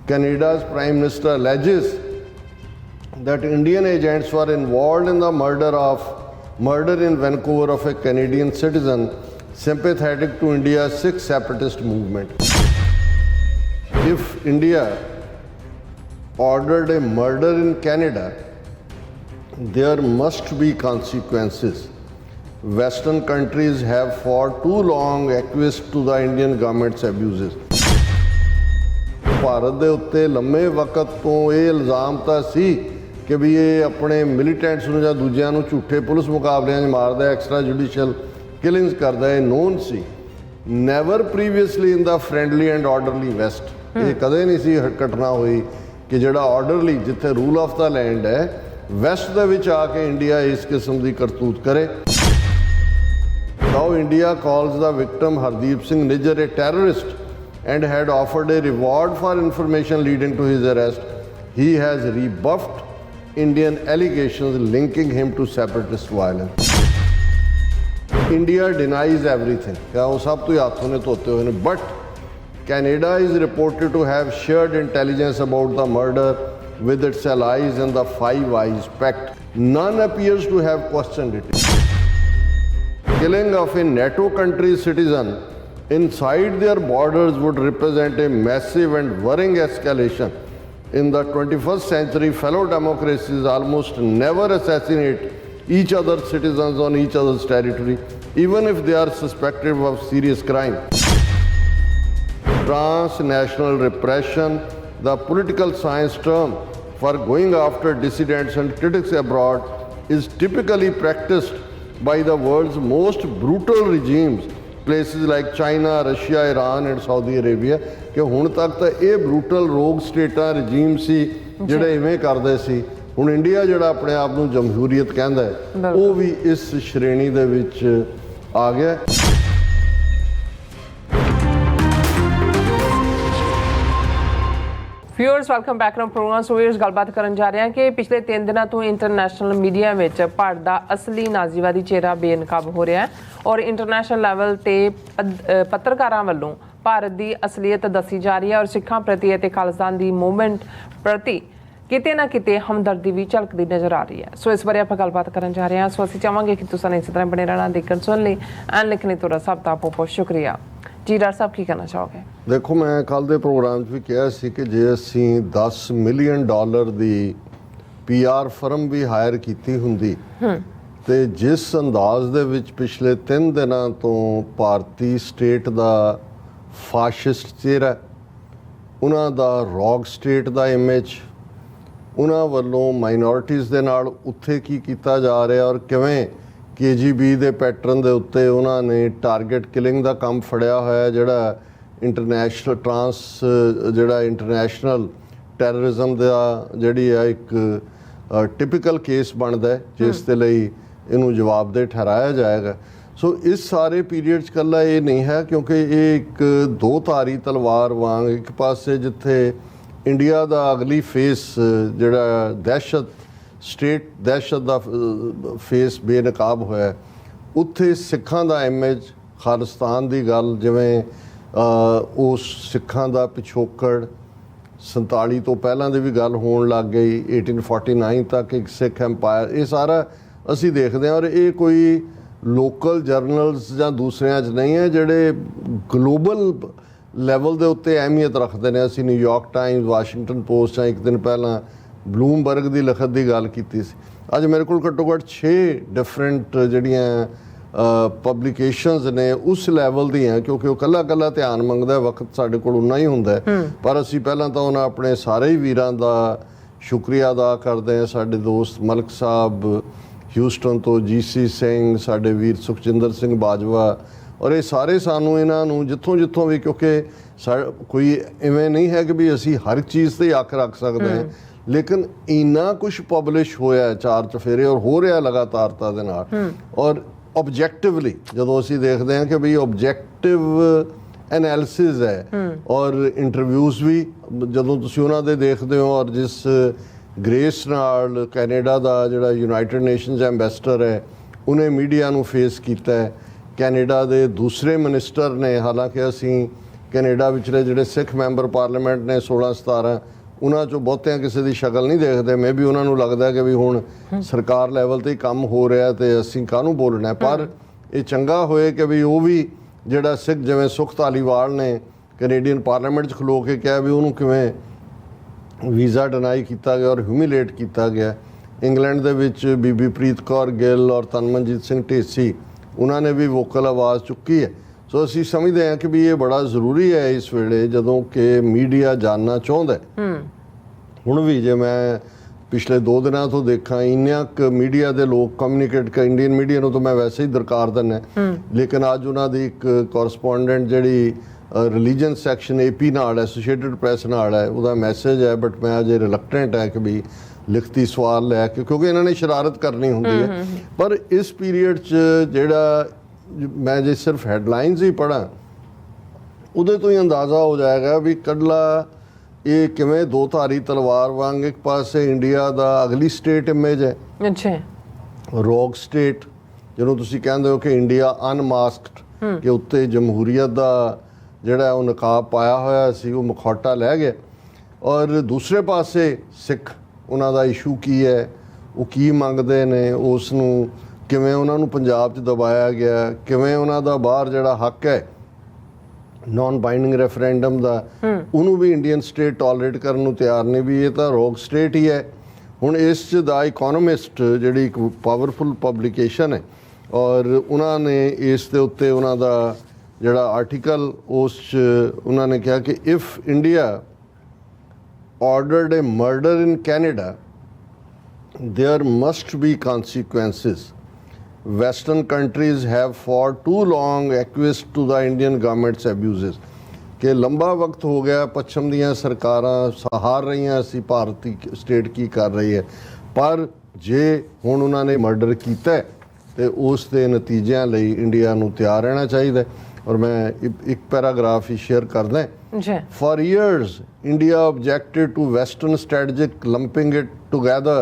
Canada's Prime Minister alleges that Indian agents were involved in the murder in Vancouver of a Canadian citizen sympathetic to India's Sikh separatist movement. If India ordered a murder in Canada, there must be consequences. Western countries have for too long acquiesced to the Indian government's abuses. Bharat ਦੇ ਉੱਤੇ ਲੰਮੇ ਵਕਤ ਤੋਂ ਇਹ ਇਲਜ਼ਾਮ ਤਾਂ ਸੀ ਕਿ ਵੀ ਇਹ ਆਪਣੇ ਮਿਲੀਟੈਂਟਸ ਨੂੰ ਜਾਂ ਦੂਜਿਆਂ ਨੂੰ ਝੂਠੇ ਪੁਲਿਸ ਮੁਕਾਬਲਿਆਂ 'ਚ ਮਾਰਦਾ, ਐਕਸਟਰਾ ਜੁਡੀਸ਼ੀਅਲ ਕਿਲਿੰਗਸ ਕਰਦਾ, ਇਹ ਨੋਨ ਸੀ। Never previously in the friendly and orderly West. ਇਹ ਕਦੇ ਨਹੀਂ ਸੀ ਘਟਨਾ ਹੋਈ ਕਿ ਜਿਹੜਾ ਆਰਡਰਲੀ, ਜਿੱਥੇ ਰੂਲ ਆਫ ਦਾ ਲੈਂਡ ਹੈ, ਵੈਸਟ ਦੇ ਵਿੱਚ ਆ ਕੇ ਇੰਡੀਆ ਇਸ ਕਿਸਮ ਦੀ ਕਰਤੂਤ ਕਰੇ। Now India calls the victim Hardeep Singh Nijjar a terrorist and had offered a reward for information leading to his arrest. He has rebuffed Indian allegations linking him to separatist violence. India denies everything. वो सब तो हाथों ने धोते हुए, but Canada is reported to have shared intelligence about the murder with its allies in the Five Eyes Pact. None appears to have questioned it. Killing of a NATO country's citizen inside their borders would represent a massive and worrying escalation. In the 21st century, fellow democracies almost never assassinate each other's citizens on each other's territory, even if they are suspected of serious crime. Transnational repression, the political science term for going after dissidents and critics abroad, is typically practiced by the world's most brutal regimes, places like China, Russia, Iran and Saudi Arabia। ਕਿ ਹੁਣ ਤੱਕ ਤਾਂ ਇਹ brutal ਰੋਗ ਸਟੇਟਾਂ regime ਸੀ ਜਿਹੜੇ ਇਵੇਂ ਕਰਦੇ ਸੀ। ਹੁਣ ਇੰਡੀਆ ਜਿਹੜਾ ਆਪਣੇ ਆਪ ਨੂੰ ਜਮਹੂਰੀਅਤ ਕਹਿੰਦਾ ਹੈ, ਉਹ ਵੀ ਇਸ ਸ਼੍ਰੇਣੀ ਦੇ ਵਿੱਚ ਆ ਗਿਆ। Viewers welcome back to program. So viewers ਗੱਲਬਾਤ ਕਰਨ ਜਾ ਰਹੇ ਹਾਂ ਕਿ ਪਿਛਲੇ 3 ਦਿਨਾਂ ਤੋਂ ਇੰਟਰਨੈਸ਼ਨਲ ਮੀਡੀਆ ਵਿੱਚ ਭਾਰਤ ਦਾ ਅਸਲੀ ਨਾਜ਼ੀਵਾਦੀ ਚਿਹਰਾ ਬੇਨਕਾਬ ਹੋ ਰਿਹਾ ਹੈ ਔਰ ਇੰਟਰਨੈਸ਼ਨਲ ਲੈਵਲ ਤੇ ਪੱਤਰਕਾਰਾਂ ਵੱਲੋਂ ਭਾਰਤ ਦੀ ਅਸਲੀਅਤ ਦੱਸੀ ਜਾ ਰਹੀ ਹੈ ਔਰ ਸਿੱਖਾਂ ਪ੍ਰਤੀ ਅਤੇ ਖਾਲਿਸਤਾਨ ਦੀ ਮੂਵਮੈਂਟ ਪ੍ਰਤੀ ਕਿਤੇ ਨਾ ਕਿਤੇ ਹਮਦਰਦੀ ਵੀ ਝਲਕਦੀ ਨਜ਼ਰ ਆ ਰਹੀ ਹੈ। ਸੋ ਇਸ ਬਾਰੇ ਆਪਾਂ ਗੱਲਬਾਤ ਕਰਨ ਜਾ ਰਹੇ ਹਾਂ। ਸੋ ਅਸੀਂ ਚਾਹਾਂਗੇ ਕਿ ਤੁਸੀਂ ਇਸੇ ਤਰ੍ਹਾਂ ਬਣੇ ਰਹਿਣਾ, ਦੇਖਣ ਸੁਣ ਲਈ ਐਂਡ ਲਿਖਣੇ ਤੁਹਾਡਾ ਸਭ ਦਾ ਬਹੁਤ ਸ਼ੁਕਰੀਆ ਜੀ। ਡਾਕਟਰ ਸਾਹਿਬ ਕੀ ਕਹਿਣਾ ਚਾਹੋਗੇ? ਦੇਖੋ, ਮੈਂ ਕੱਲ੍ਹ ਦੇ ਪ੍ਰੋਗਰਾਮ 'ਚ ਵੀ ਕਿਹਾ ਸੀ ਕਿ ਜੇ ਅਸੀਂ $10 ਮਿਲੀਅਨ ਦੀ PR ਫਰਮ ਵੀ ਹਾਇਰ ਕੀਤੀ ਹੁੰਦੀ ਤੇ ਜਿਸ ਅੰਦਾਜ਼ ਦੇ ਵਿੱਚ ਪਿਛਲੇ 3 ਦਿਨਾਂ ਤੋਂ ਭਾਰਤੀ ਸਟੇਟ ਦਾ ਫਾਸ਼ਿਸਟ ਚਿਹਰਾ, ਉਹਨਾਂ ਦਾ ਰੌਕ ਸਟੇਟ ਦਾ ਇਮੇਜ, ਉਹਨਾਂ ਵੱਲੋਂ ਮਾਈਨੋਰਿਟੀਜ਼ ਦੇ ਨਾਲ ਉੱਥੇ ਕੀ ਕੀਤਾ ਜਾ ਰਿਹਾ ਔਰ ਕਿਵੇਂ KGB ਦੇ ਪੈਟਰਨ ਦੇ ਉੱਤੇ ਉਹਨਾਂ ਨੇ ਟਾਰਗੇਟ ਕਿਲਿੰਗ ਦਾ ਕੰਮ ਫੜਿਆ ਹੋਇਆ, ਜਿਹੜਾ ਇੰਟਰਨੈਸ਼ਨਲ ਟੈਰਰਿਜ਼ਮ ਦਾ ਜਿਹੜੀ ਆ ਇੱਕ ਟਿਪੀਕਲ ਕੇਸ ਬਣਦਾ ਹੈ ਜਿਸ ਦੇ ਲਈ ਇਹਨੂੰ ਜਵਾਬਦੇਹ ਠਹਿਰਾਇਆ ਜਾਏਗਾ। ਸੋ ਇਸ ਸਾਰੇ ਪੀਰੀਅਡ 'ਚ ਇਕੱਲਾ ਇਹ ਨਹੀਂ ਹੈ, ਕਿਉਂਕਿ ਇਹ ਇੱਕ ਦੋ ਧਾਰੀ ਤਲਵਾਰ ਵਾਂਗ, ਇੱਕ ਪਾਸੇ ਜਿੱਥੇ ਇੰਡੀਆ ਦਾ ਅਗਲੀ ਫੇਸ ਜਿਹੜਾ ਦਹਿਸ਼ਤ ਦਾ ਫੇਸ ਬੇਨਕਾਬ ਹੋਇਆ, ਉੱਥੇ ਸਿੱਖਾਂ ਦਾ ਇਮੇਜ, ਖਾਲਿਸਤਾਨ ਦੀ ਗੱਲ, ਜਿਵੇਂ ਉਸ ਸਿੱਖਾਂ ਦਾ ਪਿਛੋਕੜ 47 ਤੋਂ ਪਹਿਲਾਂ ਦੀ ਵੀ ਗੱਲ ਹੋਣ ਲੱਗ ਗਈ, 1849 ਤੱਕ ਇੱਕ ਸਿੱਖ ਐਮਪਾਇਰ, ਇਹ ਸਾਰਾ ਅਸੀਂ ਦੇਖਦੇ ਹਾਂ। ਔਰ ਇਹ ਕੋਈ ਲੋਕਲ ਜਰਨਲਸ ਜਾਂ ਦੂਸਰਿਆਂ 'ਚ ਨਹੀਂ ਹੈ, ਜਿਹੜੇ ਗਲੋਬਲ ਲੈਵਲ ਦੇ ਉੱਤੇ ਅਹਿਮੀਅਤ ਰੱਖਦੇ ਨੇ। ਅਸੀਂ ਨਿਊਯਾਰਕ ਟਾਈਮਸ, ਵਾਸ਼ਿੰਗਟਨ ਪੋਸਟ ਜਾਂ ਇੱਕ ਦਿਨ ਪਹਿਲਾਂ ਬਲੂਮਬਰਗ ਦੀ ਲਿਖਤ ਦੀ ਗੱਲ ਕੀਤੀ ਸੀ। ਅੱਜ ਮੇਰੇ ਕੋਲ ਘੱਟੋ ਘੱਟ 6 ਡਿਫਰੈਂਟ ਜਿਹੜੀਆਂ ਪਬਲੀਕੇਸ਼ਨਸ ਨੇ ਉਸ ਲੈਵਲ ਦੀਆਂ, ਕਿਉਂਕਿ ਉਹ ਕੱਲਾ ਧਿਆਨ ਮੰਗਦਾ, ਵਕਤ ਸਾਡੇ ਕੋਲ ਉਨਾ ਹੀ ਹੁੰਦਾ। ਪਰ ਅਸੀਂ ਪਹਿਲਾਂ ਤਾਂ ਉਹਨਾਂ ਆਪਣੇ ਸਾਰੇ ਹੀ ਵੀਰਾਂ ਦਾ ਸ਼ੁਕਰੀਆ ਅਦਾ ਕਰਦੇ ਹਾਂ। ਸਾਡੇ ਦੋਸਤ ਮਲਕ ਸਾਹਿਬ ਹਿਊਸਟਨ ਤੋਂ, GC ਸਿੰਘ, ਸਾਡੇ ਵੀਰ ਸੁਖਜਿੰਦਰ ਸਿੰਘ ਬਾਜਵਾ, ਔਰ ਇਹ ਸਾਰੇ ਸਾਨੂੰ ਇਹਨਾਂ ਨੂੰ ਜਿੱਥੋਂ ਵੀ, ਕਿਉਂਕਿ ਕੋਈ ਇਵੇਂ ਨਹੀਂ ਹੈ ਕਿ ਵੀ ਅਸੀਂ ਹਰ ਚੀਜ਼ 'ਤੇ ਅੱਖ ਰੱਖ ਸਕਦੇ ਹਾਂ, ਲੇਕਿਨ ਇੰਨਾ ਕੁਛ ਪਬਲਿਸ਼ ਹੋਇਆ 4 ਚਫੇਰੇ ਔਰ ਹੋ ਰਿਹਾ ਲਗਾਤਾਰਤਾ ਦੇ ਨਾਲ। ਔਰ ਓਬਜੈਕਟਿਵਲੀ ਜਦੋਂ ਅਸੀਂ ਦੇਖਦੇ ਹਾਂ ਕਿ ਬਈ ਓਬਜੈਕਟਿਵ ਐਨਾਲਿਸਿਸ ਹੈ ਔਰ ਇੰਟਰਵਿਊਜ਼ ਵੀ ਜਦੋਂ ਤੁਸੀਂ ਉਹਨਾਂ ਦੇ ਦੇਖਦੇ ਹੋ, ਔਰ ਜਿਸ ਗ੍ਰੇਸ ਨਾਲ ਕੈਨੇਡਾ ਦਾ ਜਿਹੜਾ ਯੂਨਾਈਟਿਡ ਨੇਸ਼ਨਸ ਐਂਬੈਸਡਰ ਹੈ ਉਹਨੇ ਮੀਡੀਆ ਨੂੰ ਫੇਸ ਕੀਤਾ ਹੈ, ਕੈਨੇਡਾ ਦੇ ਦੂਸਰੇ ਮਿਨਿਸਟਰ ਨੇ, ਹਾਲਾਂਕਿ ਅਸੀਂ ਕੈਨੇਡਾ ਵਿਚਲੇ ਜਿਹੜੇ ਸਿੱਖ ਮੈਂਬਰ ਪਾਰਲੀਮੈਂਟ ਨੇ 16-17 ਉਹਨਾਂ 'ਚੋਂ ਬਹੁਤਿਆਂ ਕਿਸੇ ਦੀ ਸ਼ਕਲ ਨਹੀਂ ਦੇਖਦੇ। ਮੇ ਵੀ ਉਹਨਾਂ ਨੂੰ ਲੱਗਦਾ ਕਿ ਵੀ ਹੁਣ ਸਰਕਾਰ ਲੈਵਲ 'ਤੇ ਹੀ ਕੰਮ ਹੋ ਰਿਹਾ ਤੇ ਅਸੀਂ ਕਾਹਨੂੰ ਬੋਲਣਾ। ਪਰ ਇਹ ਚੰਗਾ ਹੋਏ ਕਿ ਵੀ ਉਹ ਵੀ ਜਿਹੜਾ ਸਿੱਖ ਜਿਵੇਂ ਸੁਖ ਧਾਲੀਵਾਲ ਨੇ ਕੈਨੇਡੀਅਨ ਪਾਰਲੀਮੈਂਟ 'ਚ ਖਲੋ ਕੇ ਕਿਹਾ ਵੀ ਉਹਨੂੰ ਕਿਵੇਂ ਵੀਜ਼ਾ ਡਿਨਾਈ ਕੀਤਾ ਗਿਆ ਔਰ ਹਿਊਮੀਲੇਟ ਕੀਤਾ ਗਿਆ। ਇੰਗਲੈਂਡ ਦੇ ਵਿੱਚ ਬੀਬੀ ਪ੍ਰੀਤ ਕੌਰ ਗਿੱਲ ਔਰ ਤਨਮਨਜੀਤ ਸਿੰਘ ਢੇਸੀ ਉਹਨਾਂ ਨੇ ਵੀ ਵੋਕਲ ਆਵਾਜ਼ ਚੁੱਕੀ ਹੈ। ਸੋ ਅਸੀਂ ਸਮਝਦੇ ਹਾਂ ਕਿ ਵੀ ਇਹ ਬੜਾ ਜ਼ਰੂਰੀ ਹੈ ਇਸ ਵੇਲੇ ਜਦੋਂ ਕਿ ਮੀਡੀਆ ਜਾਣਨਾ ਚਾਹੁੰਦਾ। ਹੁਣ ਵੀ ਜੇ ਮੈਂ ਪਿਛਲੇ 2 ਦਿਨਾਂ ਤੋਂ ਦੇਖਾਂ ਇੰਨਾ ਕੁ ਮੀਡੀਆ ਦੇ ਲੋਕ ਕਮਿਊਨੀਕੇਟ ਕਰ ਇੰਡੀਅਨ ਮੀਡੀਆ ਨੂੰ ਤਾਂ ਮੈਂ ਵੈਸੇ ਹੀ ਦਰਕਾਰ ਦਿੰਦਾ, ਲੇਕਿਨ ਅੱਜ ਉਹਨਾਂ ਦੀ ਇੱਕ ਕੋਰਸਪੋਂਡੈਂਟ ਜਿਹੜੀ ਰਿਲੀਜਨ ਸੈਕਸ਼ਨ AP ਨਾਲ ਐਸੋਸੀਏਟਡ ਪ੍ਰੈਸ ਨਾਲ ਹੈ ਉਹਦਾ ਮੈਸੇਜ ਹੈ, ਬਟ ਮੈਂ ਅਜੇ ਰਿਲੈਕਟੈਂਟ ਹੈ ਕਿ ਵੀ ਲਿਖਤੀ ਸਵਾਲ ਲੈ ਕੇ, ਕਿਉਂਕਿ ਇਹਨਾਂ ਨੇ ਸ਼ਰਾਰਤ ਕਰਨੀ ਹੁੰਦੀ ਹੈ। ਪਰ ਇਸ ਪੀਰੀਅਡ 'ਚ ਜਿਹੜਾ ਮੈਂ ਜੇ ਸਿਰਫ ਹੈਡਲਾਈਨਸ ਹੀ ਪੜ੍ਹਾਂ ਉਹਦੇ ਤੋਂ ਹੀ ਅੰਦਾਜ਼ਾ ਹੋ ਜਾਏਗਾ ਵੀ ਕੱਢਲਾ ਇਹ ਕਿਵੇਂ ਦੋ ਧਾਰੀ ਤਲਵਾਰ ਵਾਂਗ ਇੱਕ ਪਾਸੇ ਇੰਡੀਆ ਦਾ ਅਗਲੀ ਸਟੇਟ ਇਮੇਜ ਹੈ, ਅੱਛਾ ਰੋਗ ਸਟੇਟ ਜਿਹਨੂੰ ਤੁਸੀਂ ਕਹਿੰਦੇ ਹੋ ਕਿ ਇੰਡੀਆ ਅਨਮਾਸਕਡ, ਕਿ ਉੱਤੇ ਜਮਹੂਰੀਅਤ ਦਾ ਜਿਹੜਾ ਉਹ ਨਕਾਬ ਪਾਇਆ ਹੋਇਆ ਸੀ ਉਹ ਮੁਖੌਟਾ ਲੈ ਗਿਆ। ਔਰ ਦੂਸਰੇ ਪਾਸੇ ਸਿੱਖ, ਉਹਨਾਂ ਦਾ ਇਸ਼ੂ ਕੀ ਹੈ, ਉਹ ਕੀ ਮੰਗਦੇ ਨੇ, ਉਸ ਨੂੰ ਕਿਵੇਂ ਉਹਨਾਂ ਨੂੰ ਪੰਜਾਬ 'ਚ ਦਬਾਇਆ ਗਿਆ, ਕਿਵੇਂ ਉਹਨਾਂ ਦਾ ਬਾਹਰ ਜਿਹੜਾ ਹੱਕ ਹੈ ਨੌਨ ਬਾਈਂਡਿੰਗ ਰੈਫਰੈਂਡਮ ਦਾ ਉਹਨੂੰ ਵੀ ਇੰਡੀਅਨ ਸਟੇਟ ਟੋਲਰੇਟ ਕਰਨ ਨੂੰ ਤਿਆਰ ਨਹੀਂ, ਵੀ ਇਹ ਤਾਂ ਰੋਗ ਸਟੇਟ ਹੀ ਹੈ। ਹੁਣ ਇਸ 'ਚ ਦਾ ਇਕੋਨੋਮਿਸਟ ਜਿਹੜੀ ਇੱਕ ਪਾਵਰਫੁਲ ਪਬਲੀਕੇਸ਼ਨ ਹੈ ਔਰ ਉਹਨਾਂ ਨੇ ਇਸ ਦੇ ਉੱਤੇ ਉਹਨਾਂ ਦਾ ਜਿਹੜਾ ਆਰਟੀਕਲ ਉਸ 'ਚ ਉਹਨਾਂ ਨੇ ਕਿਹਾ ਕਿ if India ordered a murder in Canada, there must be consequences. Western countries have for too long acquiesced to the Indian government's abuses. ਕਿ ਲੰਬਾ ਵਕਤ ਹੋ ਗਿਆ ਪੱਛਮ ਦੀਆਂ ਸਰਕਾਰਾਂ ਸਹਾਰ ਰਹੀਆਂ ਸੀ ਭਾਰਤੀ ਸਟੇਟ ਕੀ ਕਰ ਰਹੀ ਹੈ, ਪਰ ਜੇ ਹੁਣ ਉਹਨਾਂ ਨੇ ਮਰਡਰ ਕੀਤਾ ਤੇ ਉਸ ਦੇ ਨਤੀਜਿਆਂ ਲਈ ਇੰਡੀਆ ਨੂੰ ਤਿਆਰ ਰਹਿਣਾ ਚਾਹੀਦਾ। ਔਰ ਮੈਂ ਇੱਕ ਪੈਰਾਗ੍ਰਾਫ ਹੀ ਸ਼ੇਅਰ ਕਰਦਾ। For years, India objected to Western strategic lumping it together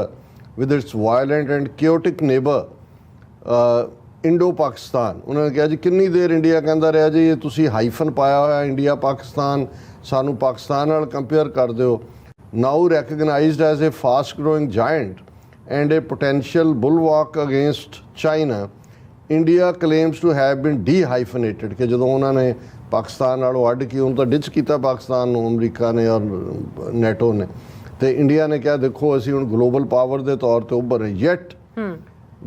with its violent and chaotic neighbor, Indo-Pakistan. ਉਹਨਾਂ ਨੇ ਕਿਹਾ ਜੀ ਕਿੰਨੀ ਦੇਰ ਇੰਡੀਆ ਕਹਿੰਦਾ ਰਿਹਾ ਜੀ ਇਹ ਤੁਸੀਂ ਹਾਈਫਨ ਪਾਇਆ ਹੋਇਆ ਇੰਡੀਆ ਪਾਕਿਸਤਾਨ, ਸਾਨੂੰ ਪਾਕਿਸਤਾਨ ਨਾਲ ਕੰਪੇਅਰ ਕਰ ਦਿਓ। Now recognized as a fast growing giant and a potential bulwark against China, India claims to have been de-hyphenated, ਕਿ ਜਦੋਂ ਉਹਨਾਂ ਨੇ ਪਾਕਿਸਤਾਨ ਨਾਲੋਂ ਅੱਡ ਕੀ ਉਹਨੂੰ ਤਾਂ ਡਿਚ ਕੀਤਾ ਪਾਕਿਸਤਾਨ ਨੂੰ ਅਮਰੀਕਾ ਨੇ ਔਰ ਨੈਟੋ ਨੇ, ਤੇ ਇੰਡੀਆ ਨੇ ਕਿਹਾ ਦੇਖੋ ਅਸੀਂ ਹੁਣ ਗਲੋਬਲ ਪਾਵਰ ਦੇ ਤੌਰ ਤੇ ਉੱਭਰ ਰਹੇ। Yet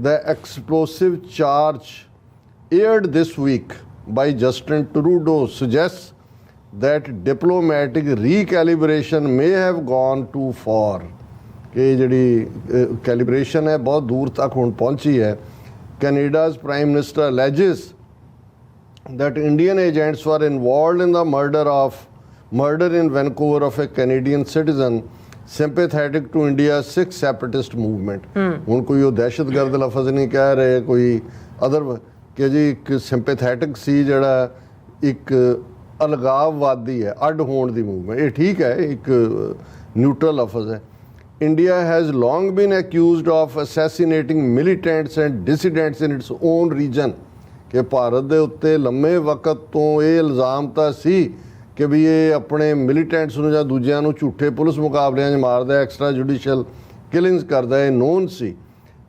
the explosive charge aired this week by Justin Trudeau suggests that diplomatic recalibration may have gone too far, ਕਿ ਜਿਹੜੀ ਕੈਲੀਬ੍ਰੇਸ਼ਨ ਹੈ ਬਹੁਤ ਦੂਰ ਤੱਕ ਹੁਣ ਪਹੁੰਚੀ ਹੈ। Canada's Prime Minister alleges that Indian agents were involved in the murder in Vancouver of a Canadian citizen sympathetic to India's Sikh separatist movement. ਹੁਣ ਕੋਈ ਉਹ ਦਹਿਸ਼ਤਗਰਦ ਲਫ਼ਜ਼ ਨਹੀਂ ਕਹਿ ਰਹੇ, ਕੋਈ ਅਦਰ ਕਿ ਜੀ ਇੱਕ ਸਿੰਪੈਥੈਟਿਕ ਸੀ ਜਿਹੜਾ ਇੱਕ ਅਲਗਾਵਵਾਦੀ ਹੈ, ਅੱਡ ਹੋਣ ਦੀ ਮੂਵਮੈਂਟ। ਇਹ ਠੀਕ ਹੈ, ਇੱਕ ਨਿਊਟਰਲ ਲਫ਼ਜ਼ ਹੈ। India has long been accused of assassinating militants and dissidents in its own region, ਕਿ ਭਾਰਤ ਦੇ ਉੱਤੇ ਲੰਮੇ ਵਕਤ ਤੋਂ ਇਹ ਇਲਜ਼ਾਮ ਤਾਂ ਸੀ ਕਿ ਵੀ ਇਹ ਆਪਣੇ ਮਿਲੀਟੈਂਟਸ ਨੂੰ ਜਾਂ ਦੂਜਿਆਂ ਨੂੰ ਝੂਠੇ ਪੁਲਿਸ ਮੁਕਾਬਲਿਆਂ 'ਚ ਮਾਰਦਾ, ਐਕਸਟਰਾ ਜੁਡੀਸ਼ੀਅਲ ਕਿਲਿੰਗਸ ਕਰਦਾ, ਇਹ ਨੋਨ ਸੀ।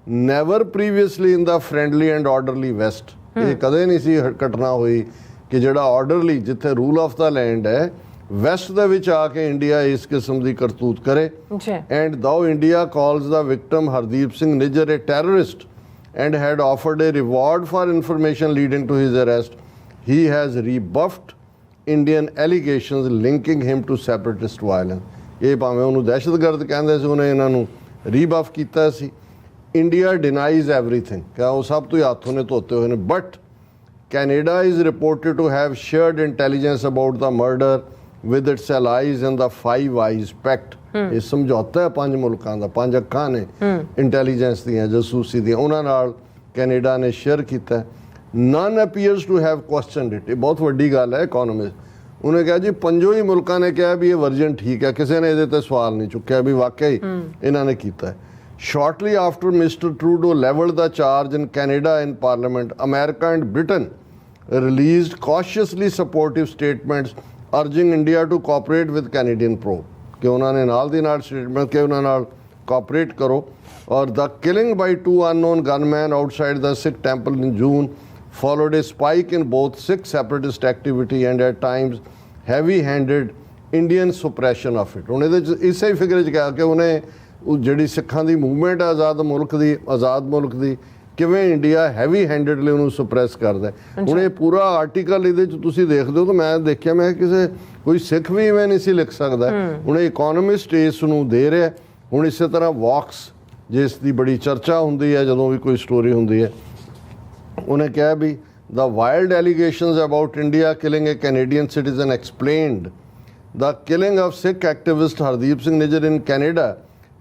Never previously in the friendly and orderly West, ਇਹ ਕਦੇ ਨਹੀਂ ਸੀ ਘਟਨਾ ਹੋਈ ਕਿ ਜਿਹੜਾ ਆਰਡਰਲੀ ਜਿੱਥੇ ਰੂਲ ਆਫ ਦਾ ਲੈਂਡ ਹੈ ਵੈਸਟ ਦੇ ਵਿੱਚ ਆ ਕੇ ਇੰਡੀਆ ਇਸ ਕਿਸਮ ਦੀ ਕਰਤੂਤ ਕਰੇ। And though India calls the victim Hardeep Singh Nijjar a terrorist and had offered a reward for information leading to his arrest, he has rebuffed Indian allegations linking him to separatist violence. ਇਹ ਭਾਵੇਂ ਉਹਨੂੰ ਦਹਿਸ਼ਤਗਰਦ ਕਹਿੰਦੇ ਸੀ, ਉਹਨੇ ਇਹਨਾਂ ਨੂੰ ਰੀਬਫ ਕੀਤਾ ਸੀ। ਇੰਡੀਆ denies everything, ਕਿ ਉਹ ਸਭ ਤੋਂ ਹੱਥ ਉਹਨੇ ਧੋਤੇ ਹੋਏ ਨੇ। But Canada is reported to have shared intelligence about the murder with its allies in the Five Eyes Pact. ਇਹ ਸਮਝੌਤਾ ਹੈ 5 ਮੁਲਕਾਂ ਦਾ, 5 ਅੱਖਾਂ ਨੇ ਇੰਟੈਲੀਜੈਂਸ ਦੀਆਂ, ਜਾਸੂਸੀ ਦੀਆਂ, ਉਹਨਾਂ ਨਾਲ ਕੈਨੇਡਾ ਨੇ ਸ਼ੇਅਰ ਕੀਤਾ। None appears to have questioned it. ਇਹ ਬਹੁਤ ਵੱਡੀ ਗੱਲ ਹੈ। ਇਕੋਨੋਮਿਸਟ ਉਹਨੇ ਕਿਹਾ ਜੀ 5 ਹੀ ਮੁਲਕਾਂ ਨੇ ਕਿਹਾ ਵੀ ਇਹ ਵਰਜਨ ਠੀਕ ਹੈ, ਕਿਸੇ ਨੇ ਇਹਦੇ ਤੇ ਸਵਾਲ ਨਹੀਂ ਚੁੱਕਿਆ ਵੀ ਵਾਕਈ ਇਹਨਾਂ ਨੇ ਕੀਤਾ। Shortly after Mr. Trudeau leveled the charge in Canada in Parliament, America and Britain released cautiously supportive statements urging India to cooperate with Canadian probe कि उन्होंने नाल दी नाल स्टेटमेंट कि उन्होंने नाल cooperate करो. और the killing by 2 unknown gunmen outside the Sikh temple in June followed a spike in both Sikh separatist activity and at times heavy-handed Indian suppression of it. ਹੁਣ ਇਹਦੇ 'ਚ ਇਸੇ ਫਿਗਰ 'ਚ ਕਿਹਾ ਕਿ ਉਹਨੇ ਉਹ ਜਿਹੜੀ ਸਿੱਖਾਂ ਦੀ ਮੂਵਮੈਂਟ ਹੈ ਆਜ਼ਾਦ ਮੁਲਕ ਦੀ ਕਿਵੇਂ ਇੰਡੀਆ ਹੈਵੀ ਹੈਂਡਡਲੀ ਉਹਨੂੰ ਸੁਪਰੈਸ ਕਰਦਾ. ਹੁਣ ਇਹ ਪੂਰਾ ਆਰਟੀਕਲ ਇਹਦੇ 'ਚ ਤੁਸੀਂ ਦੇਖਦੇ ਹੋ ਤਾਂ ਮੈਂ ਦੇਖਿਆ ਮੈਂ ਕਿਸੇ ਕੋਈ ਸਿੱਖ ਵੀ ਇਵੇਂ ਨਹੀਂ ਸੀ ਲਿਖ ਸਕਦਾ. ਹੁਣ ਇਹ ਇਕੋਨੋਮਿਸਟ ਇਸ ਨੂੰ ਦੇ ਰਿਹਾ. ਹੁਣ ਇਸੇ ਤਰ੍ਹਾਂ ਵੌਕਸ ਜਿਸ ਦੀ ਬੜੀ ਚਰਚਾ ਹੁੰਦੀ ਹੈ ਜਦੋਂ ਵੀ ਕੋਈ ਸਟੋਰੀ ਹੁੰਦੀ ਹੈ, ਉਹਨੇ ਕਿਹਾ ਵੀ the wild allegations about India killing a Canadian citizen explained the killing of Sikh activist Hardeep Singh Nijjar in Canada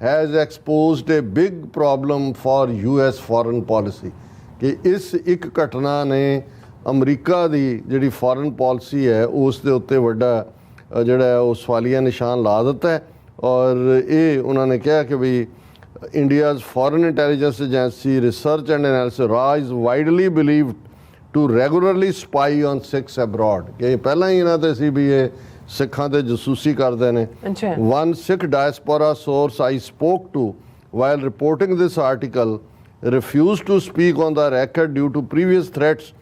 has exposed a big problem for US foreign policy ਕਿ ਇਸ ਇੱਕ ਘਟਨਾ ਨੇ ਅਮਰੀਕਾ ਦੀ ਜਿਹੜੀ ਫੋਰਨ ਪਾਲਿਸੀ ਹੈ ਉਸ ਦੇ ਉੱਤੇ ਵੱਡਾ ਜਿਹੜਾ ਉਹ ਸਵਾਲੀਆ ਨਿਸ਼ਾਨ ਲਾ ਦਿੱਤਾ ਹੈ. ਔਰ ਇਹ ਉਹਨਾਂ ਨੇ ਕਿਹਾ ਕਿ ਵੀ India's foreign intelligence agency research and analysis RA is widely believed to regularly spy on Sikhs abroad ਕਿ ਪਹਿਲਾਂ ਹੀ ਇਹਨਾਂ ਤੇ ਸੀ ਵੀ ਇਹ ਸਿੱਖਾਂ ਤੇ ਜਸੂਸੀ ਕਰਦੇ ਨੇ. One Sikh diaspora source I spoke to while reporting this article refused to speak on the record due to previous threats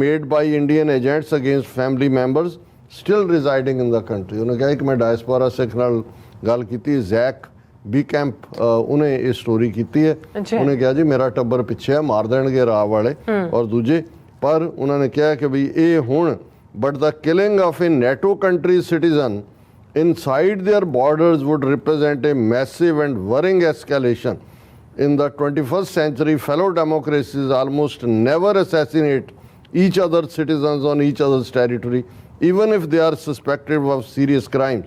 made by Indian agents against family members still residing in the country. ਉਹਨੇ ਕਿਹਾ ਕਿ ਮੈਂ diaspora ਸਿੱਖ ਨਾਲ ਗੱਲ ਕੀਤੀ. ਜ਼ੈਕ B camp ਉਹਨੇ ਇਹ story ਕੀਤੀ ਹੈ. ਉਹਨੇ ਕਿਹਾ ਜੀ ਮੇਰਾ ਟੱਬਰ ਪਿੱਛੇ ਮਾਰ ਦੇਣਗੇ ਰਾਹ ਵਾਲੇ ਔਰ ਦੂਜੇ. ਪਰ ਉਹਨਾਂ ਨੇ ਕਿਹਾ ਕਿ ਵੀ ਇਹ ਹੁਣ but the killing of a NATO country citizen inside their borders would represent a massive and worrying escalation. In the 21st century, fellow democracies almost never assassinate each other's citizens on each other's territory, even if they are suspected of serious crimes.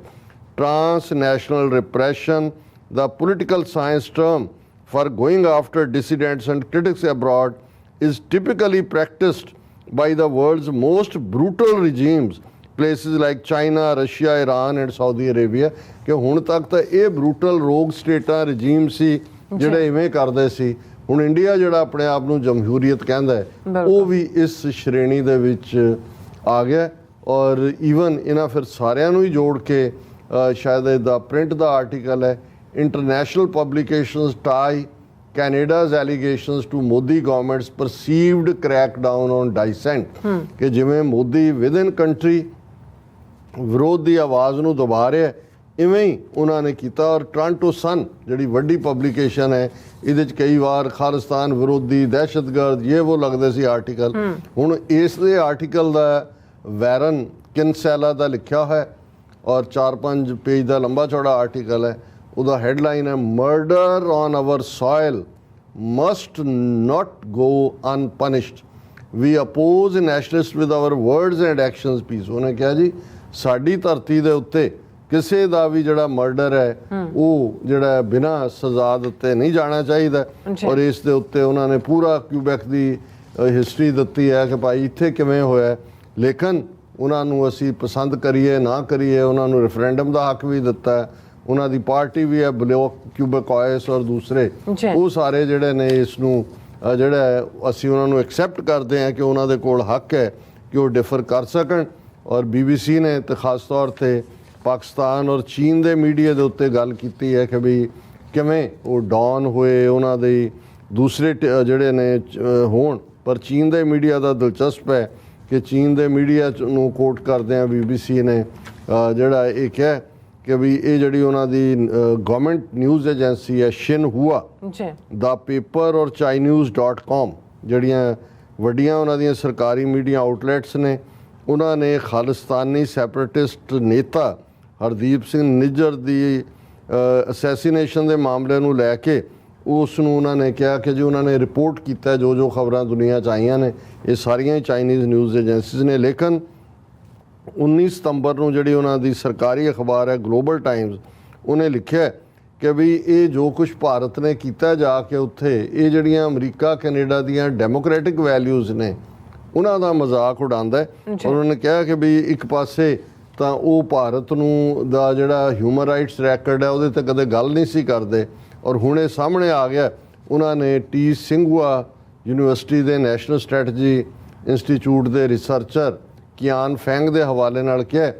Transnational repression, the political science term for going after dissidents and critics abroad, is typically practiced by the world's most brutal regimes, places like China, Russia, Iran and Saudi Arabia. ਕਿ ਹੁਣ ਤੱਕ ਤਾਂ ਇਹ brutal ਰੋਗ ਸਟੇਟਾਂ regime ਸੀ ਜਿਹੜੇ ਇਵੇਂ ਕਰਦੇ ਸੀ. ਹੁਣ ਇੰਡੀਆ ਜਿਹੜਾ ਆਪਣੇ ਆਪ ਨੂੰ ਜਮਹੂਰੀਅਤ ਕਹਿੰਦਾ ਹੈ ਉਹ ਵੀ ਇਸ ਸ਼੍ਰੇਣੀ ਦੇ ਵਿੱਚ ਆ ਗਿਆ. ਔਰ ਈਵਨ ਇਹਨਾਂ ਫਿਰ ਸਾਰਿਆਂ ਨੂੰ ਹੀ ਜੋੜ ਕੇ ਸ਼ਾਇਦ ਇਹਦਾ ਪ੍ਰਿੰਟ ਦਾ ਆਰਟੀਕਲ ਹੈ international publications tie Canada's allegations to Modi government's perceived crackdown on dissent ਕਿ ਜਿਵੇਂ ਮੋਦੀ ਵਿਦਨ ਕੰਟਰੀ ਵਿਰੋਧ ਦੀ ਆਵਾਜ਼ ਨੂੰ ਦਬਾ ਰਿਹਾ ਇਵੇਂ ਹੀ ਉਹਨਾਂ ਨੇ ਕੀਤਾ. ਔਰ ਟੋਰਾਂਟੋ ਸਨ ਜਿਹੜੀ ਵੱਡੀ ਪਬਲਿਕੇਸ਼ਨ ਹੈ ਇਹਦੇ 'ਚ ਕਈ ਵਾਰ ਖਾਲਿਸਤਾਨ ਵਿਰੋਧੀ ਦਹਿਸ਼ਤਗਰਦ ਇਹ ਉਹ ਲੱਗਦੇ ਸੀ ਆਰਟੀਕਲ. ਹੁਣ ਇਸ ਦੇ ਆਰਟੀਕਲ ਦਾ ਵੈਰਨ ਕਿਨਸੈਲਾ ਦਾ ਲਿਖਿਆ ਹੈ ਔਰ 4-5 ਪੇਜ ਦਾ ਲੰਬਾ ਚੌੜਾ ਆਰਟੀਕਲ ਹੈ. ਉਹਦਾ ਹੈਡਲਾਈਨ ਹੈ murder on our soil must not go unpunished we oppose nationalist with our words and actions peace. ਉਹਨੇ ਕਿਹਾ ਜੀ ਸਾਡੀ ਧਰਤੀ ਦੇ ਉੱਤੇ ਕਿਸੇ ਦਾ ਵੀ ਜਿਹੜਾ ਮਰਡਰ ਹੈ ਉਹ ਜਿਹੜਾ ਬਿਨਾਂ ਸਜ਼ਾ ਦਿੱਤੇ ਨਹੀਂ ਜਾਣਾ ਚਾਹੀਦਾ. ਔਰ ਇਸ ਦੇ ਉੱਤੇ ਉਹਨਾਂ ਨੇ ਪੂਰਾ ਕਿਊਬੈਕ ਦੀ ਹਿਸਟਰੀ ਦਿੱਤੀ ਹੈ ਕਿ ਭਾਈ ਇੱਥੇ ਕਿਵੇਂ ਹੋਇਆ. ਲੇਕਿਨ ਉਹਨਾਂ ਨੂੰ ਅਸੀਂ ਪਸੰਦ ਕਰੀਏ ਨਾ ਕਰੀਏ ਉਹਨਾਂ ਨੂੰ ਰੈਫਰੈਂਡਮ ਦਾ ਹੱਕ ਵੀ ਦਿੱਤਾ ਹੈ. ਉਹਨਾਂ ਦੀ ਪਾਰਟੀ ਵੀ ਹੈ ਬਲੌਕ ਕਿਊਬੈਕੋਇਸ ਔਰ ਦੂਸਰੇ ਉਹ ਸਾਰੇ ਜਿਹੜੇ ਨੇ ਇਸ ਨੂੰ ਜਿਹੜਾ ਅਸੀਂ ਉਹਨਾਂ ਨੂੰ ਐਕਸੈਪਟ ਕਰਦੇ ਹਾਂ ਕਿ ਉਹਨਾਂ ਦੇ ਕੋਲ ਹੱਕ ਹੈ ਕਿ ਉਹ ਡਿਫਰ ਕਰ ਸਕਣ. ਔਰ BBC ਨੇ ਤੇ ਖਾਸ ਤੌਰ 'ਤੇ ਪਾਕਿਸਤਾਨ ਔਰ ਚੀਨ ਦੇ ਮੀਡੀਆ ਦੇ ਉੱਤੇ ਗੱਲ ਕੀਤੀ ਹੈ ਕਿ ਵੀ ਕਿਵੇਂ ਉਹ ਡਾਊਨ ਹੋਏ ਉਹਨਾਂ ਦੇ ਦੂਸਰੇ ਜਿਹੜੇ ਨੇ ਹੋਣ. ਪਰ ਚੀਨ ਦੇ ਮੀਡੀਆ ਦਾ ਦਿਲਚਸਪ ਹੈ ਕਿ ਚੀਨ ਦੇ ਮੀਡੀਆ ਨੂੰ ਕੋਟ ਕਰਦੇ ਆ BBC ਨੇ ਜਿਹੜਾ ਇਹ ਕਿਹਾ ਕਿ ਵੀ ਇਹ ਜਿਹੜੀ ਉਹਨਾਂ ਦੀ ਗਵਰਨਮੈਂਟ ਨਿਊਜ਼ ਏਜੰਸੀ ਹੈ ਸ਼ਿਨਹੂਆ ਦਾ ਪੇਪਰ ਔਰ ਚਾਈਨਿਊਜ਼.com ਜਿਹੜੀਆਂ ਵੱਡੀਆਂ ਉਹਨਾਂ ਦੀਆਂ ਸਰਕਾਰੀ ਮੀਡੀਆ ਆਊਟਲੈਟਸ ਨੇ ਉਹਨਾਂ ਨੇ ਖਾਲਿਸਤਾਨੀ ਸੈਪਰੇਟਿਸਟ ਨੇਤਾ ਹਰਦੀਪ ਸਿੰਘ ਨਿੱਜਰ ਦੀ ਅਸੈਸੀਨੇਸ਼ਨ ਦੇ ਮਾਮਲੇ ਨੂੰ ਲੈ ਕੇ ਉਸ ਨੂੰ ਉਹਨਾਂ ਨੇ ਕਿਹਾ ਕਿ ਜੀ ਉਹਨਾਂ ਨੇ ਰਿਪੋਰਟ ਕੀਤਾ ਜੋ ਖਬਰਾਂ ਦੁਨੀਆ 'ਚ ਆਈਆਂ ਨੇ ਇਹ ਸਾਰੀਆਂ ਚਾਈਨੀਜ਼ ਨਿਊਜ਼ ਏਜੰਸੀਜ਼ ਨੇ. ਲੇਕਿਨ 19 ਸਤੰਬਰ ਨੂੰ ਜਿਹੜੀ ਉਹਨਾਂ ਦੀ ਸਰਕਾਰੀ ਅਖਬਾਰ ਹੈ ਗਲੋਬਲ ਟਾਈਮਜ਼ ਉਹਨੇ ਲਿਖਿਆ ਕਿ ਵੀ ਇਹ ਜੋ ਕੁਝ ਭਾਰਤ ਨੇ ਕੀਤਾ ਜਾ ਕੇ ਉੱਥੇ ਇਹ ਜਿਹੜੀਆਂ ਅਮਰੀਕਾ ਕੈਨੇਡਾ ਦੀਆਂ ਡੈਮੋਕ੍ਰੈਟਿਕ ਵੈਲਿਊਜ਼ ਨੇ ਉਹਨਾਂ ਦਾ ਮਜ਼ਾਕ ਉਡਾਉਂਦਾ ਹੈ. ਉਹਨਾਂ ਨੇ ਕਿਹਾ ਕਿ ਵੀ ਇੱਕ ਪਾਸੇ ਤਾਂ ਉਹ ਭਾਰਤ ਨੂੰ ਦਾ ਜਿਹੜਾ ਹਿਊਮਨ ਰਾਈਟਸ ਰੈਕਰਡ ਹੈ ਉਹਦੇ 'ਤੇ ਕਦੇ ਗੱਲ ਨਹੀਂ ਸੀ ਕਰਦੇ ਔਰ ਹੁਣ ਇਹ ਸਾਹਮਣੇ ਆ ਗਿਆ. ਉਹਨਾਂ ਨੇ ਟੀ ਸਿੰਘੂਆ ਯੂਨੀਵਰਸਿਟੀ ਦੇ ਨੈਸ਼ਨਲ ਸਟ੍ਰੈਟਜੀ ਇੰਸਟੀਚਿਊਟ ਦੇ ਰਿਸਰਚਰ ਕਿਆਨ ਫੈਂਗ ਦੇ ਹਵਾਲੇ ਨਾਲ ਕਿਹਾ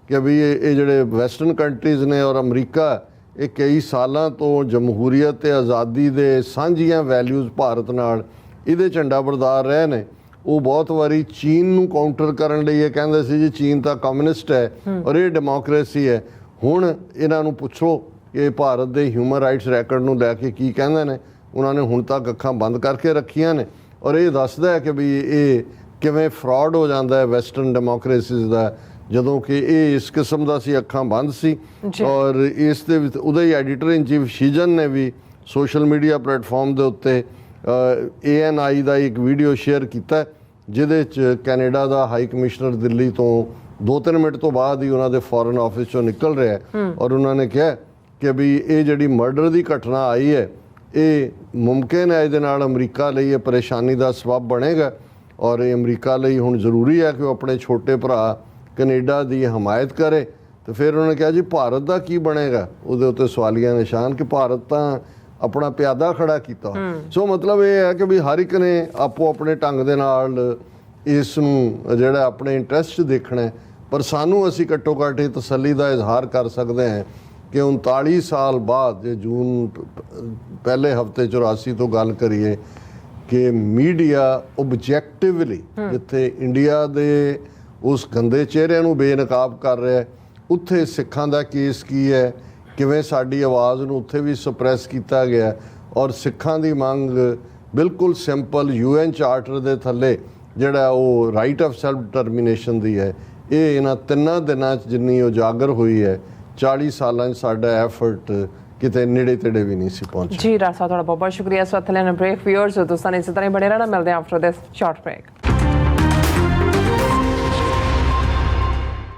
ਕਿ ਵੀ ਇਹ ਜਿਹੜੇ ਵੈਸਟਰਨ ਕੰਟਰੀਜ਼ ਨੇ ਔਰ ਅਮਰੀਕਾ, ਇਹ ਕਈ ਸਾਲਾਂ ਤੋਂ ਜਮਹੂਰੀਅਤ ਤੇ ਆਜ਼ਾਦੀ ਦੇ ਸਾਂਝੀਆਂ ਵੈਲਿਊਜ਼ ਭਾਰਤ ਨਾਲ ਇਹਦੇ ਝੰਡਾ ਬਰਦਾਰ ਰਹੇ ਨੇ। ਉਹ ਬਹੁਤ ਵਾਰੀ ਚੀਨ ਨੂੰ ਕਾਊਂਟਰ ਕਰਨ ਲਈ ਇਹ ਕਹਿੰਦੇ ਸੀ ਜੀ ਚੀਨ ਤਾਂ ਕਮਿਊਨਿਸਟ ਹੈ ਔਰ ਇਹ ਡੈਮੋਕ੍ਰੇਸੀ ਹੈ। ਹੁਣ ਇਹਨਾਂ ਨੂੰ ਪੁੱਛੋ ਕਿ ਭਾਰਤ ਦੇ ਹਿਊਮਨ ਰਾਈਟਸ ਰੈਕੋਰਡ ਨੂੰ ਲੈ ਕੇ ਕੀ ਕਹਿੰਦੇ ਨੇ। ਉਹਨਾਂ ਨੇ ਹੁਣ ਤੱਕ ਅੱਖਾਂ ਬੰਦ ਕਰਕੇ ਰੱਖੀਆਂ ਨੇ ਔਰ ਇਹ ਦੱਸਦਾ ਹੈ ਕਿ ਵੀ ਇਹ ਕਿਵੇਂ ਫਰਾਡ ਹੋ ਜਾਂਦਾ ਹੈ ਵੈਸਟਰਨ ਡੈਮੋਕ੍ਰੇਸੀਜ਼ ਦਾ, ਜਦੋਂ ਕਿ ਇਹ ਇਸ ਕਿਸਮ ਦਾ ਸੀ, ਅੱਖਾਂ ਬੰਦ ਸੀ। ਔਰ ਇਸ ਦੇ ਵਿੱਚ ਉਹਦੇ ਐਡੀਟਰ ਇਨ ਚੀਫ ਸ਼ੀਜਨ ਨੇ ਵੀ ਸੋਸ਼ਲ ਮੀਡੀਆ ਪਲੇਟਫਾਰਮ ਦੇ ਉੱਤੇ ANI ਦਾ ਇੱਕ ਵੀਡੀਓ ਸ਼ੇਅਰ ਕੀਤਾ, ਜਿਹਦੇ 'ਚ ਕੈਨੇਡਾ ਦਾ ਹਾਈ ਕਮਿਸ਼ਨਰ ਦਿੱਲੀ ਤੋਂ 2-3 ਮਿੰਟ ਤੋਂ ਬਾਅਦ ਹੀ ਉਹਨਾਂ ਦੇ ਫੋਰਨ ਆਫਿਸ 'ਚੋਂ ਨਿਕਲ ਰਿਹਾ ਔਰ ਉਹਨਾਂ ਨੇ ਕਿਹਾ ਕਿ ਵੀ ਇਹ ਜਿਹੜੀ ਮਰਡਰ ਦੀ ਘਟਨਾ ਆਈ ਹੈ, ਇਹ ਮੁਮਕਿਨ ਹੈ ਇਹਦੇ ਨਾਲ ਅਮਰੀਕਾ ਲਈ ਇਹ ਪਰੇਸ਼ਾਨੀ ਦਾ ਸਬੱਬ ਬਣੇਗਾ ਔਰ ਇਹ ਅਮਰੀਕਾ ਲਈ ਹੁਣ ਜ਼ਰੂਰੀ ਹੈ ਕਿ ਉਹ ਆਪਣੇ ਛੋਟੇ ਭਰਾ ਕੈਨੇਡਾ ਦੀ ਹਮਾਇਤ ਕਰੇ। ਤੇ ਫਿਰ ਉਹਨਾਂ ਨੇ ਕਿਹਾ ਜੀ ਭਾਰਤ ਦਾ ਕੀ ਬਣੇਗਾ? ਉਹਦੇ ਉੱਤੇ ਸਵਾਲੀਆ ਨਿਸ਼ਾਨ ਕਿ ਭਾਰਤ ਤਾਂ ਆਪਣਾ ਪਿਆਦਾ ਖੜਾ ਕੀਤਾ। ਸੋ ਮਤਲਬ ਇਹ ਹੈ ਕਿ ਵੀ ਹਰ ਇੱਕ ਨੇ ਆਪੋ ਆਪਣੇ ਢੰਗ ਦੇ ਨਾਲ ਇਸ ਨੂੰ ਜਿਹੜਾ ਆਪਣੇ ਇੰਟਰਸਟ ਦੇਖਣਾ, ਪਰ ਸਾਨੂੰ ਅਸੀਂ ਘੱਟੋ ਘੱਟ ਇਹ ਤਸੱਲੀ ਦਾ ਇਜ਼ਹਾਰ ਕਰ ਸਕਦੇ ਹਾਂ ਕਿ 39 ਸਾਲ ਬਾਅਦ, ਜੇ ਜੂਨ ਪਹਿਲੇ ਹਫਤੇ 84 ਤੋਂ ਗੱਲ ਕਰੀਏ, ਕਿ ਮੀਡੀਆ ਓਬਜੈਕਟਿਵਲੀ ਜਿੱਥੇ ਇੰਡੀਆ ਦੇ ਉਸ ਗੰਦੇ ਚਿਹਰਿਆਂ ਨੂੰ ਬੇਨਕਾਬ ਕਰ ਰਿਹਾ, ਉੱਥੇ ਸਿੱਖਾਂ ਦਾ ਕੇਸ ਕੀ ਹੈ, ਕਿਵੇਂ ਸਾਡੀ ਆਵਾਜ਼ ਨੂੰ ਉੱਥੇ ਵੀ ਸਪਰੈਸ ਕੀਤਾ ਗਿਆ ਔਰ ਸਿੱਖਾਂ ਦੀ ਮੰਗ ਬਿਲਕੁਲ ਸਿੰਪਲ UN ਚਾਰਟਰ ਦੇ ਥੱਲੇ ਜਿਹੜਾ ਉਹ ਰਾਈਟ ਆਫ ਸੈਲਫ ਡਿਟਰਮੀਨੇਸ਼ਨ ਦੀ ਹੈ, ਇਹ ਇਹਨਾਂ 3 ਦਿਨਾਂ 'ਚ ਜਿੰਨੀ ਉਜਾਗਰ ਹੋਈ ਹੈ, 40 ਸਾਲਾਂ 'ਚ ਸਾਡਾ ਐਫਰਟ ਕਿਤੇ ਨੇੜੇ ਤੇੜੇ ਵੀ ਨਹੀਂ ਸੀ ਪਹੁੰਚਿਆ। ਜੀ ਡਾਕਟਰ ਸਾਹਿਬ, ਤੁਹਾਡਾ ਬਹੁਤ ਬਹੁਤ ਸ਼ੁਕਰੀਆ। ਇਸ ਵਕਤ ਲੈਣ ਬ੍ਰੇਕ, ਵਿਊਅਰਸ ਦੋਸਤਾਂ ਨੇ ਇਸੇ ਤਰ੍ਹਾਂ ਹੀ ਬਣੇ ਰਹਿਣਾ। ਮਿਲਦੇ ਹਾਂ ਆਫਟਰ ਦਿਸ ਸ਼ਾਰਟ ਬ੍ਰੇਕ।